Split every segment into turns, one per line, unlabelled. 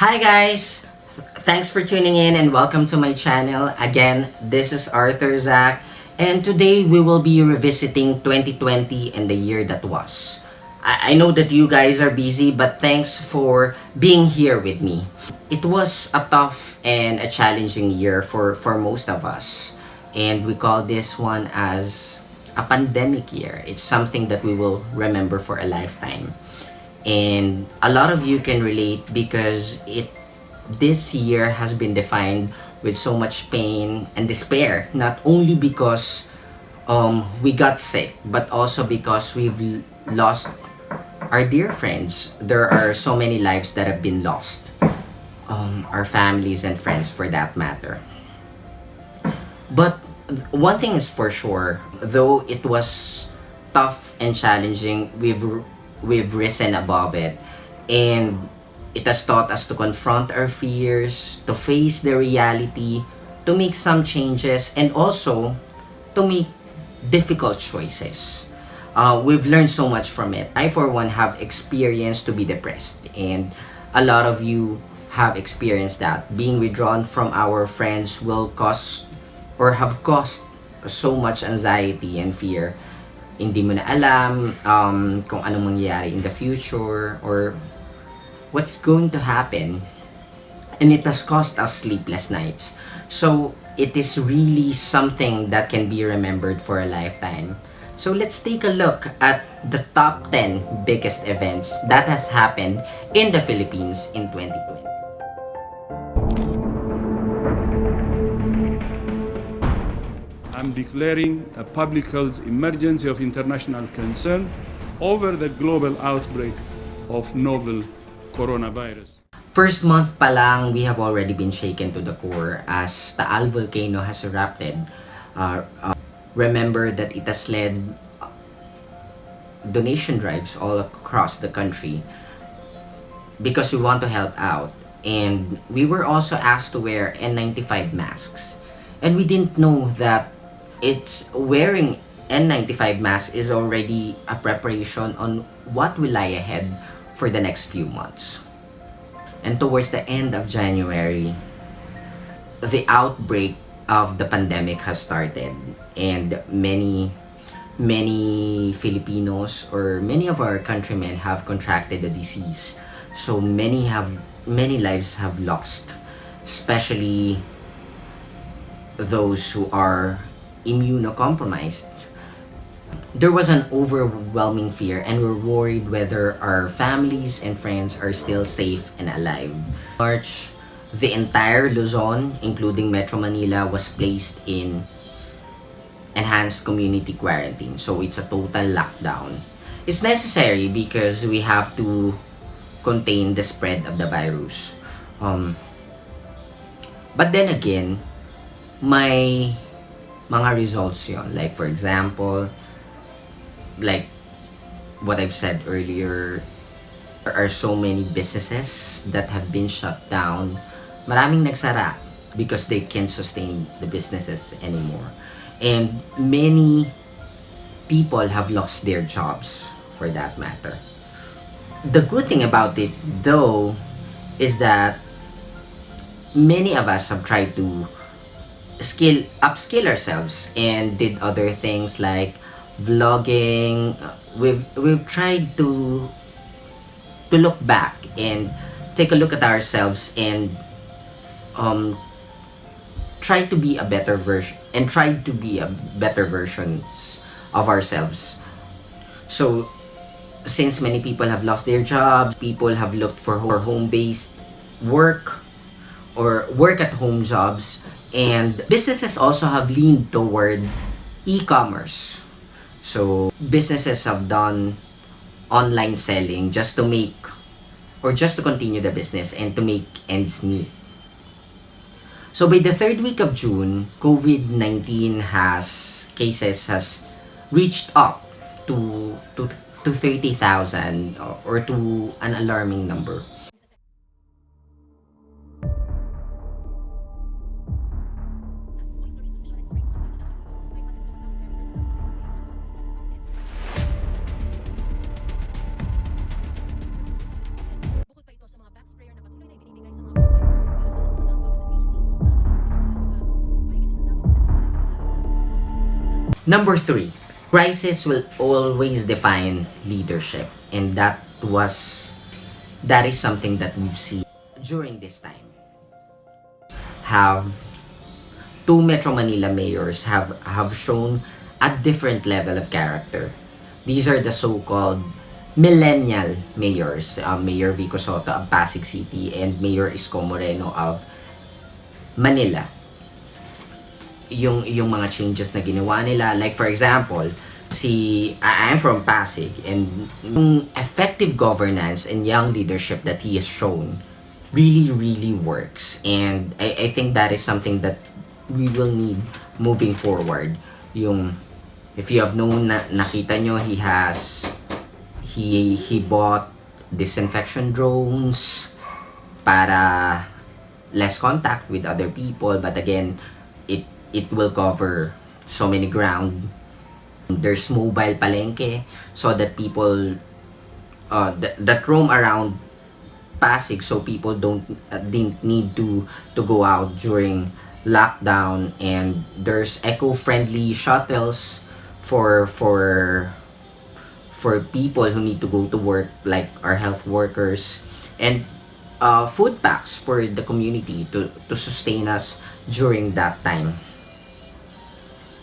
Hi guys! Thanks for tuning in and welcome to my channel. Again, this is Arthur Zach and today we will be revisiting 2020 and the year that was. I know that you guys are busy but thanks for being here with me. It was a tough and a challenging year for most of us, and we call this one as a pandemic year. It's something that we will remember for a lifetime. And a lot of you can relate because this year has been defined with so much pain and despair, not only because we got sick but also because we've lost our dear friends. There are so many lives that have been lost, our families and friends for that matter. But one thing is for sure, though it was tough and challenging, we've risen above it, and it has taught us to confront our fears, to face the reality, to make some changes, and also to make difficult choices. We've learned so much from it. I, for one, have experienced to be depressed, and a lot of you have experienced that. Being withdrawn from our friends will cause or have caused so much anxiety and fear. Hindi mo na alam kung anong mangyayari in the future or what's going to happen, and it has caused us sleepless nights. So it is really something that can be remembered for a lifetime. So let's take a look at the top 10 biggest events that has happened in the Philippines in 2020.
I'm declaring a public health emergency of international concern over the global outbreak of novel coronavirus.
First month pa lang, we have already been shaken to the core as Taal volcano has erupted. Remember that it has led donation drives all across the country because we want to help out. And we were also asked to wear N95 masks. And we didn't know that it's wearing N95 mask is already a preparation on what will lie ahead for the next few months. And towards the end of January, the outbreak of the pandemic has started, and many Filipinos or many of our countrymen have contracted the disease. So many lives have lost, especially those who are immunocompromised. There was an overwhelming fear, and we're worried whether our families and friends are still safe and alive. March, the entire Luzon, including Metro Manila, was placed in enhanced community quarantine. So it's a total lockdown. It's necessary because we have to contain the spread of the virus. But then again, may mga results yon. Like for example, like what I've said earlier, there are so many businesses that have been shut down. Maraming nagsara because they can't sustain the businesses anymore. And many people have lost their jobs for that matter. The good thing about it though is that many of us have tried to upskill ourselves and did other things like vlogging. We've tried to look back and take a look at ourselves and try to be a better version versions of ourselves. So since many people have lost their jobs, people have looked for home-based work or work at home jobs, and businesses also have leaned toward e-commerce. So businesses have done online selling just to make or just to continue the business and to make ends meet. So by the third week of June, COVID-19 cases has reached up to 30,000 or to an alarming number. Number three, crisis will always define leadership, and that is something that we've seen during this time. Have two Metro Manila mayors have shown a different level of character. These are the so-called millennial mayors, Mayor Vico Soto of Pasig City and Mayor Isko Moreno of Manila. Yung mga changes na ginawa nila, like for example, I'm from Pasig, and yung effective governance and young leadership that he has shown really works, and I think that is something that we will need moving forward. Yung if you have known, nakita nyo, he bought disinfection drones para less contact with other people, but again, it will cover so many ground. There's mobile palengke so that people that roam around Pasig, so people didn't need to go out during lockdown, and there's eco-friendly shuttles for people who need to go to work, like our health workers, and food packs for the community to sustain us during that time.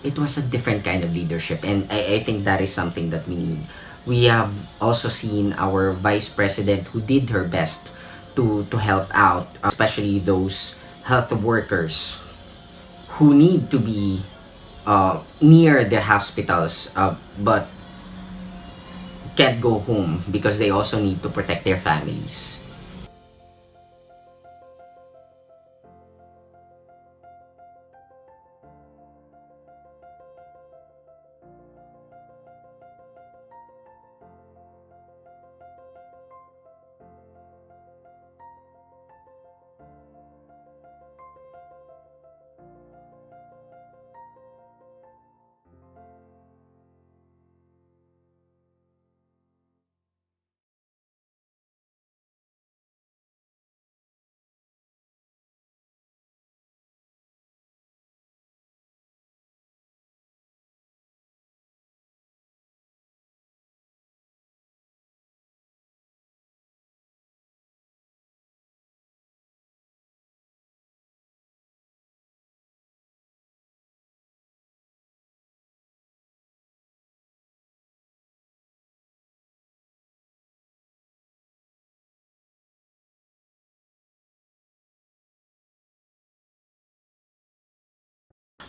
It was a different kind of leadership, and I think that is something that we need. We have also seen our vice president who did her best to help out, especially those health workers who need to be near the hospitals, but can't go home because they also need to protect their families.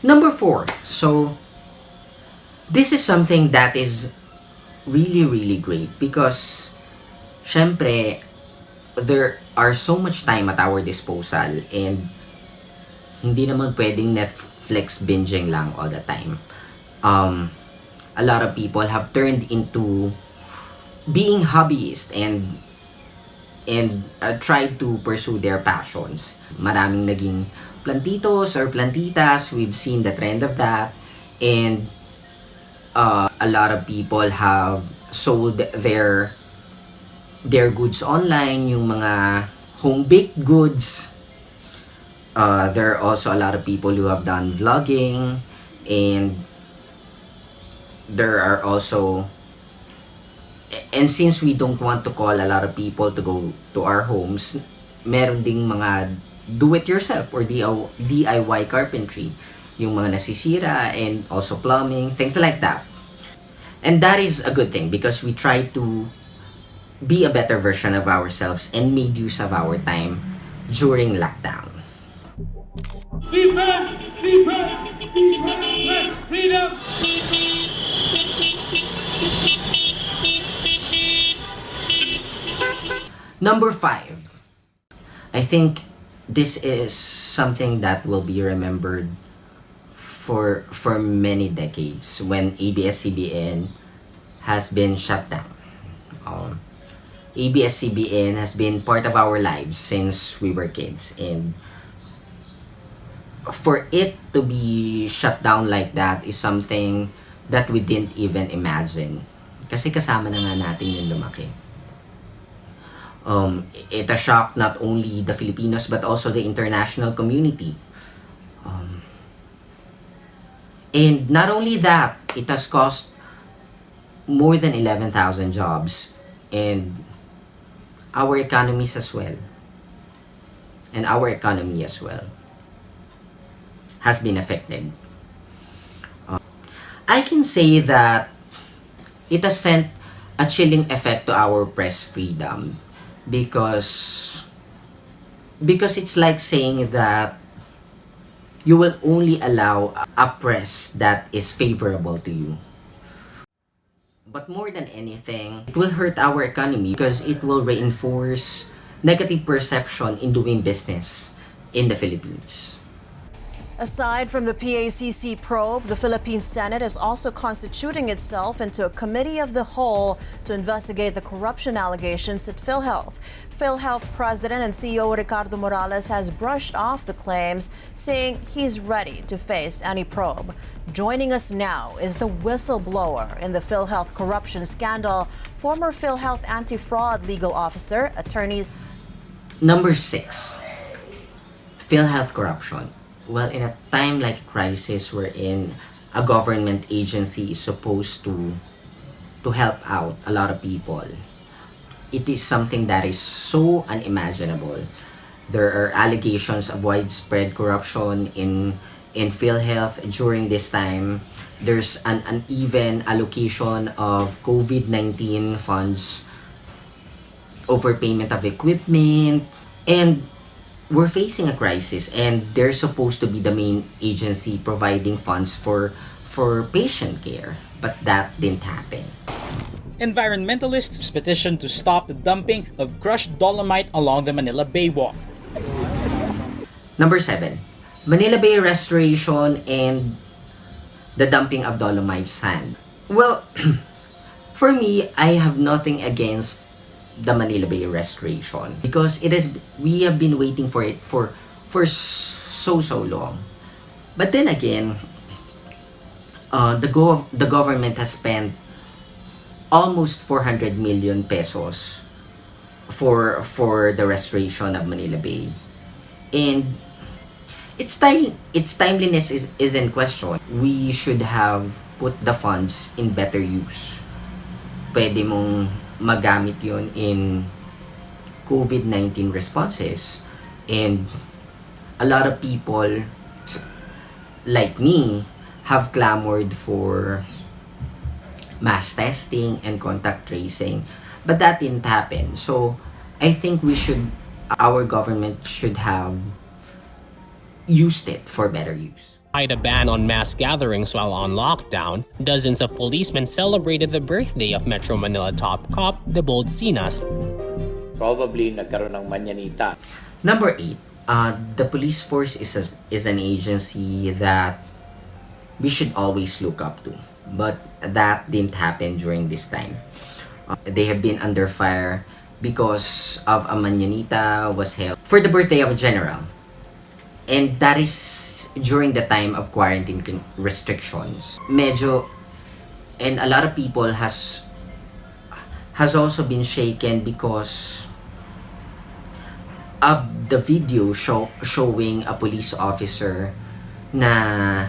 Number four, so this is something that is really great because syempre there are so much time at our disposal, and hindi naman pwedeng Netflix binging lang all the time. A lot of people have turned into being hobbyists and tried to pursue their passions. Maraming naging plantitos or plantitas. We've seen the trend of that, and a lot of people have sold their goods online, yung mga home baked goods. There are also a lot of people who have done vlogging, and there are also, and since we don't want to call a lot of people to go to our homes, meron ding mga do-it-yourself or DIY carpentry, yung mga nasisira, and also plumbing, things like that. And that is a good thing because we try to be a better version of ourselves and made use of our time during lockdown.
Defense! Defense! Defense! Less freedom!
Number five, I think this is something that will be remembered for many decades when ABS-CBN has been shut down. ABS-CBN has been part of our lives since we were kids, and for it to be shut down like that is something that we didn't even imagine. Kasi kasama na nga natin yung lumaki. It has shocked not only the Filipinos but also the international community. And not only that, It has cost more than 11,000 jobs and our economies as well. And our economy as well has been affected. I can say that it has sent a chilling effect to our press freedom because it's like saying that you will only allow a press that is favorable to you. But more than anything, it will hurt our economy because it will reinforce negative perception in doing business in the Philippines.
Aside from the PACC probe, the Philippine Senate is also constituting itself into a committee of the whole to investigate the corruption allegations at PhilHealth. PhilHealth President and CEO Ricardo Morales has brushed off the claims, saying he's ready to face any probe. Joining us now is the whistleblower in the Philhealthcorruption scandal, former PhilHealth anti-fraud legal officer, attorneys.
Number 6, Philhealthcorruption. Well, in a time like crisis wherein a government agency is supposed to help out a lot of people, it is something that is so unimaginable. There are allegations of widespread corruption in PhilHealth during this time. There's an uneven allocation of COVID-19 funds, overpayment of equipment, and we're facing a crisis, and they're supposed to be the main agency providing funds for patient care, but that didn't happen.
Environmentalists petitioned to stop the dumping of crushed dolomite along the Manila Bay Walk.
Number 7, Manila Bay Restoration and the dumping of dolomite sand. Well, for me, I have nothing against the Manila Bay Restoration because we have been waiting for it for so long. But then again, the government has spent almost 400 million pesos for the restoration of Manila Bay, and its timeliness is in question. We should have put the funds in better use. Pwede mong magamit yon in COVID-19 responses, and a lot of people like me have clamored for mass testing and contact tracing, but that didn't happen. So I think our government should have used it for better use.
Despite a ban on mass gatherings while on lockdown, dozens of policemen celebrated the birthday of Metro Manila top cop, the Bold Sinas.
Probably nagkaroon ng Mananita.
Number 8, the police force is an agency that we should always look up to, but that didn't happen during this time. They have been under fire because of a Mananita was held for the birthday of a general, and that is during the time of quarantine restrictions. And a lot of people has also been shaken because of the video showing a police officer na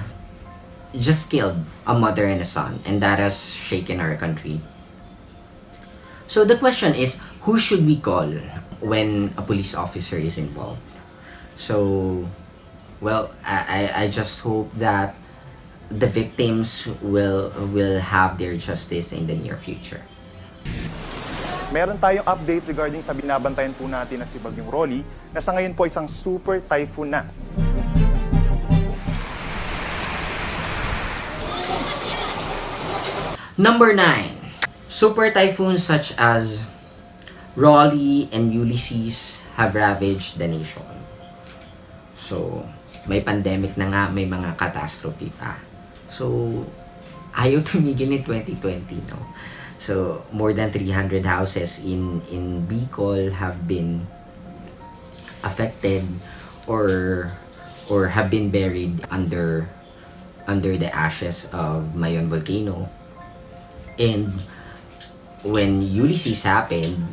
just killed a mother and a son, and that has shaken our country. So the question is, who should we call when a police officer is involved? So, well, I just hope that the victims will have their justice in the near future.
Meron tayong update regarding sa binabantayan po natin na si Bagyong Rolly na sa ngayon po isang super typhoon na.
Number 9, super typhoons such as Rolly and Ulysses have ravaged the nation. So, may pandemic na nga, may mga catastrophe pa. So, ayaw tumigil ni 2020, no? So, more than 300 houses in Bicol have been affected or have been buried under the ashes of Mayon volcano. And when Ulysses happened,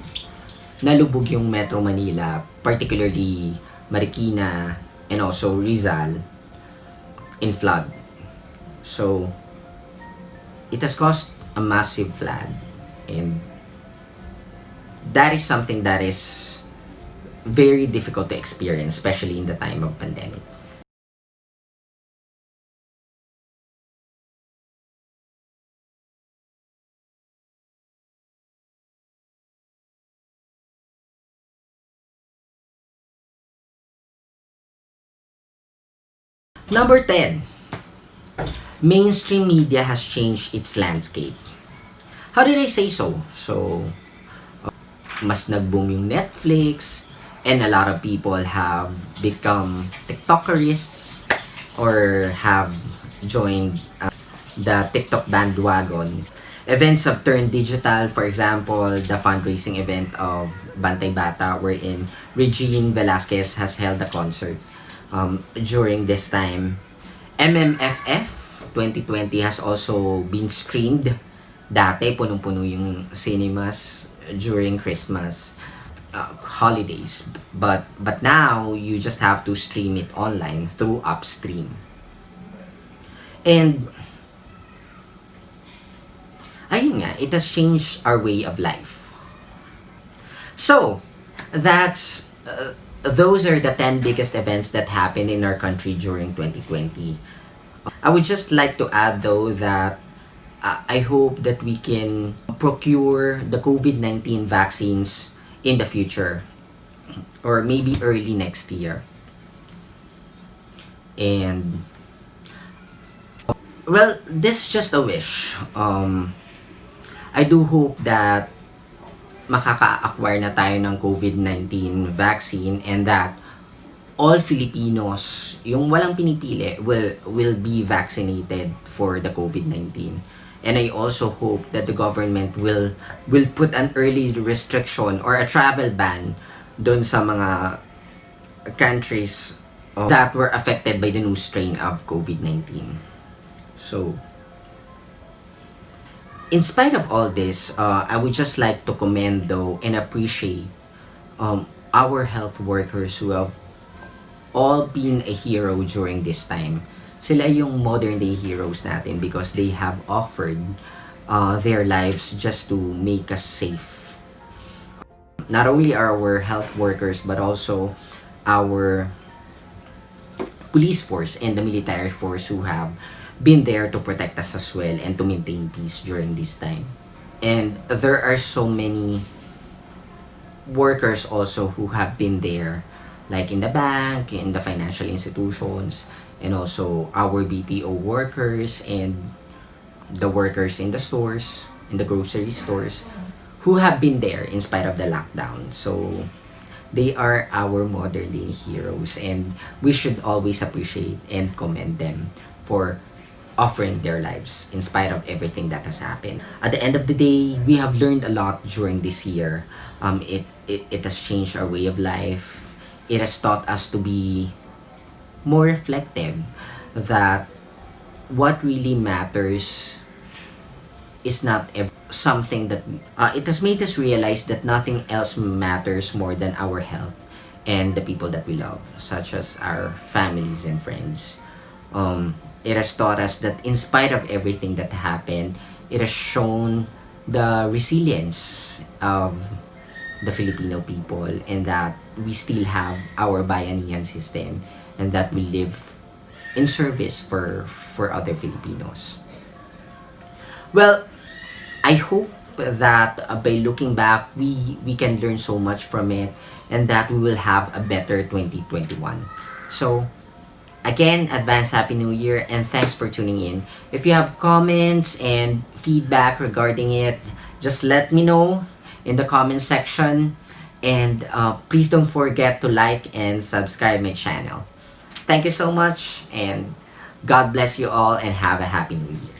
nalubog yung Metro Manila, particularly Marikina and also Rizal, in flood. So, it has caused a massive flood, and that is something that is very difficult to experience, especially in the time of pandemic. Number 10, mainstream media has changed its landscape. How did I say so? So, mas nag-boom yung Netflix, and a lot of people have become TikTokerists or have joined the TikTok bandwagon. Events have turned digital. For example, the fundraising event of Bantay Bata, wherein Regine Velasquez has held a concert during this time. MMFF 2020 has also been streamed. Dati, punong-puno yung cinemas during Christmas holidays. But now, you just have to stream it online through Upstream. And ayun nga, it has changed our way of life. So, those are the 10 biggest events that happened in our country during 2020. I would just like to add though that I hope that we can procure the COVID-19 vaccines in the future, or maybe early next year. And well, this is just a wish. I do hope that makaka-acquire na tayo ng COVID-19 vaccine, and that all Filipinos, yung walang pinipili, will be vaccinated for the COVID-19. And I also hope that the government will put an early restriction or a travel ban dun sa mga countries that were affected by the new strain of COVID-19. So, in spite of all this, I would just like to commend though and appreciate our health workers who have all been a hero during this time. Sila yung modern day heroes natin because they have offered their lives just to make us safe. Not only our health workers, but also our police force and the military force who have been there to protect us as well and to maintain peace during this time. And there are so many workers also who have been there, like in the bank, in the financial institutions, and also our BPO workers and the workers in the stores, in the grocery stores, who have been there in spite of the lockdown. So they are our modern day heroes, and we should always appreciate and commend them for offering their lives in spite of everything that has happened. At the end of the day, we have learned a lot during this year. It has changed our way of life. It has taught us to be more reflective, that what really matters is not something that it has made us realize that nothing else matters more than our health and the people that we love, such as our families and friends. It has taught us that in spite of everything that happened, it has shown the resilience of the Filipino people, and that we still have our bayanihan system, and that we live in service for other Filipinos. Well, I hope that by looking back, we can learn so much from it, and that we will have a better 2021. So, again, advance Happy New Year, and thanks for tuning in. If you have comments and feedback regarding it, just let me know in the comment section, and please don't forget to like and subscribe my channel. Thank you so much, and God bless you all, and have a Happy New Year.